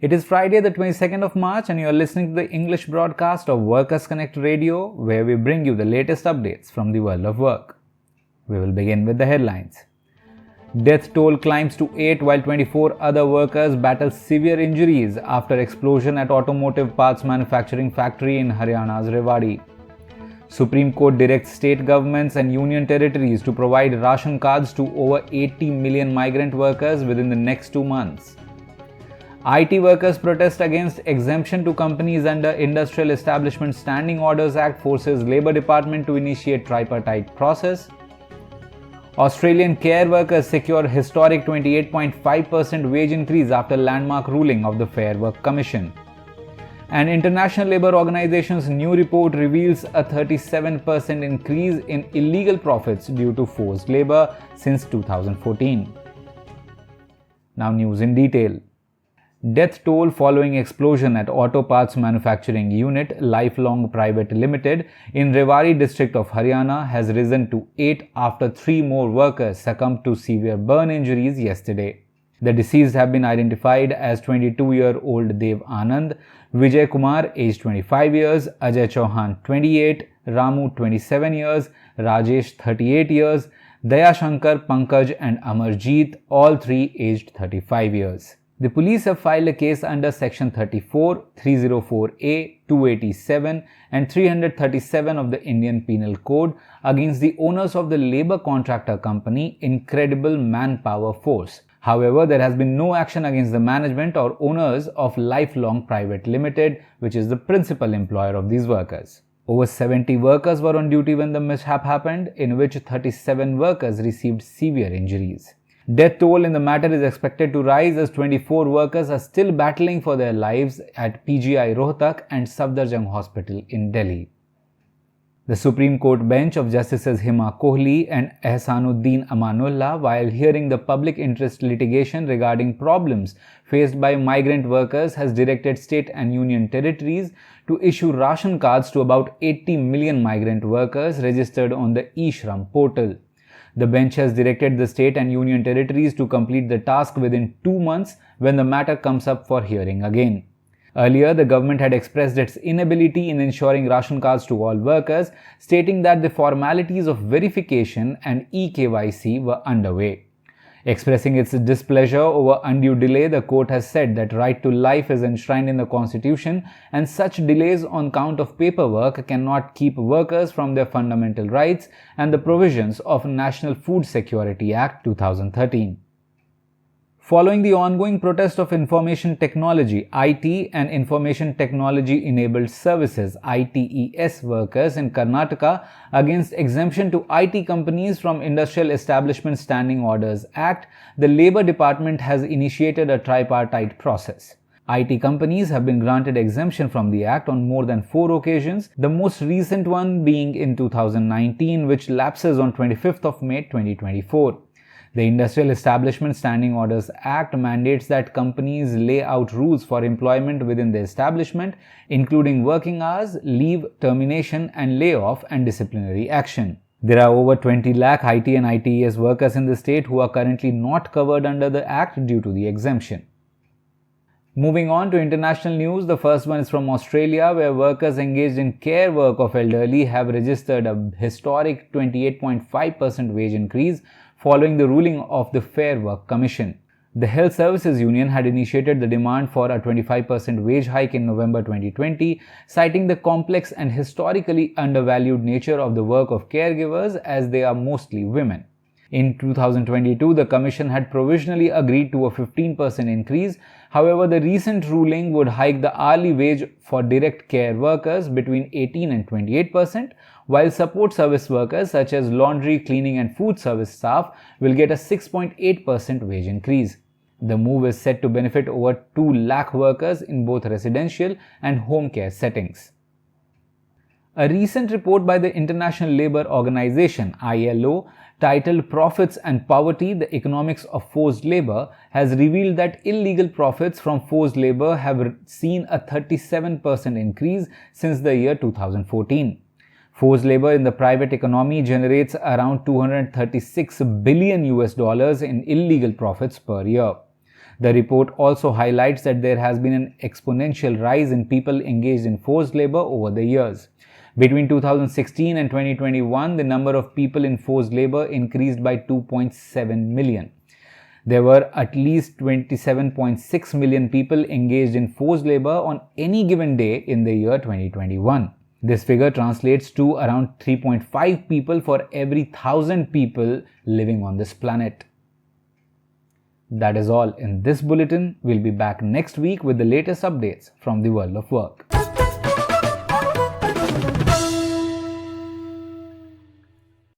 It is Friday, the 22nd of March, and you are listening to the English broadcast of Workers Connect Radio, where we bring you the latest updates from the world of work. We will begin with the headlines. Death toll climbs to 8 while 24 other workers battle severe injuries after explosion at automotive parts manufacturing factory in Haryana's Rewari. Supreme Court directs state governments and union territories to provide ration cards to over 80 million migrant workers within the next 2 months. IT workers protest against exemption to companies under Industrial Establishment Standing Orders Act forces Labour Department to initiate tripartite process. Australian care workers secure historic 28.5% wage increase after landmark ruling of the Fair Work Commission. And International Labour Organization's new report reveals a 37% increase in illegal profits due to forced labour since 2014. Now news in detail. Death toll following explosion at auto parts manufacturing unit Lifelong Private Limited in Rewari district of Haryana has risen to 8 after 3 more workers succumbed to severe burn injuries yesterday. The deceased have been identified as 22-year-old Dev Anand, Vijay Kumar aged 25 years, Ajay Chauhan 28, Ramu 27 years, Rajesh 38 years, Daya Shankar, Pankaj and Amarjeet, all 3 aged 35 years. The police have filed a case under Section 34, 304A, 287 and 337 of the Indian Penal Code against the owners of the labour contractor company Incredible Manpower Force. However, there has been no action against the management or owners of Lifelong Private Limited, which is the principal employer of these workers. Over 70 workers were on duty when the mishap happened, in which 37 workers received severe injuries. Death toll in the matter is expected to rise as 24 workers are still battling for their lives at PGI Rohtak and Safdarjung Hospital in Delhi. The Supreme Court bench of Justices Hima Kohli and Ehsanuddin Amanullah, while hearing the public interest litigation regarding problems faced by migrant workers, has directed state and union territories to issue ration cards to about 80 million migrant workers registered on the eShram portal. The bench has directed the state and union territories to complete the task within 2 months when the matter comes up for hearing again. Earlier, the government had expressed its inability in ensuring ration cards to all workers, stating that the formalities of verification and eKYC were underway. Expressing its displeasure over undue delay, the court has said that right to life is enshrined in the Constitution and such delays on count of paperwork cannot keep workers from their fundamental rights and the provisions of National Food Security Act 2013. Following the ongoing protest of information technology, IT and information technology enabled services ITES workers in Karnataka against exemption to IT companies from Industrial Establishment Standing Orders Act, the Labour Department has initiated a tripartite process. IT companies have been granted exemption from the Act on more than 4 occasions, the most recent one being in 2019, which lapses on 25th of May 2024. The Industrial Establishment Standing Orders Act mandates that companies lay out rules for employment within the establishment, including working hours, leave, termination and layoff and disciplinary action. There are over 20 lakh IT and ITES workers in the state who are currently not covered under the Act due to the exemption. Moving on to international news, the first one is from Australia, where workers engaged in care work of elderly have registered a historic 28.5% wage increase following the ruling of the Fair Work Commission. The Health Services Union had initiated the demand for a 25% wage hike in November 2020, citing the complex and historically undervalued nature of the work of caregivers as they are mostly women. In 2022, the Commission had provisionally agreed to a 15% increase. However, the recent ruling would hike the hourly wage for direct care workers between 18 and 28%, while support service workers such as laundry, cleaning and food service staff will get a 6.8% wage increase. The move is set to benefit over 2 lakh workers in both residential and home care settings. A recent report by the International Labour Organization (ILO) titled Profits and Poverty: The Economics of Forced Labour has revealed that illegal profits from forced labour have seen a 37% increase since the year 2014. Forced labor in the private economy generates around $236 billion in illegal profits per year. The report also highlights that there has been an exponential rise in people engaged in forced labor over the years. Between 2016 and 2021, the number of people in forced labor increased by 2.7 million. There were at least 27.6 million people engaged in forced labor on any given day in the year 2021. This figure translates to around 3.5 people for every 1,000 people living on this planet. That is all in this bulletin. We'll be back next week with the latest updates from the world of work.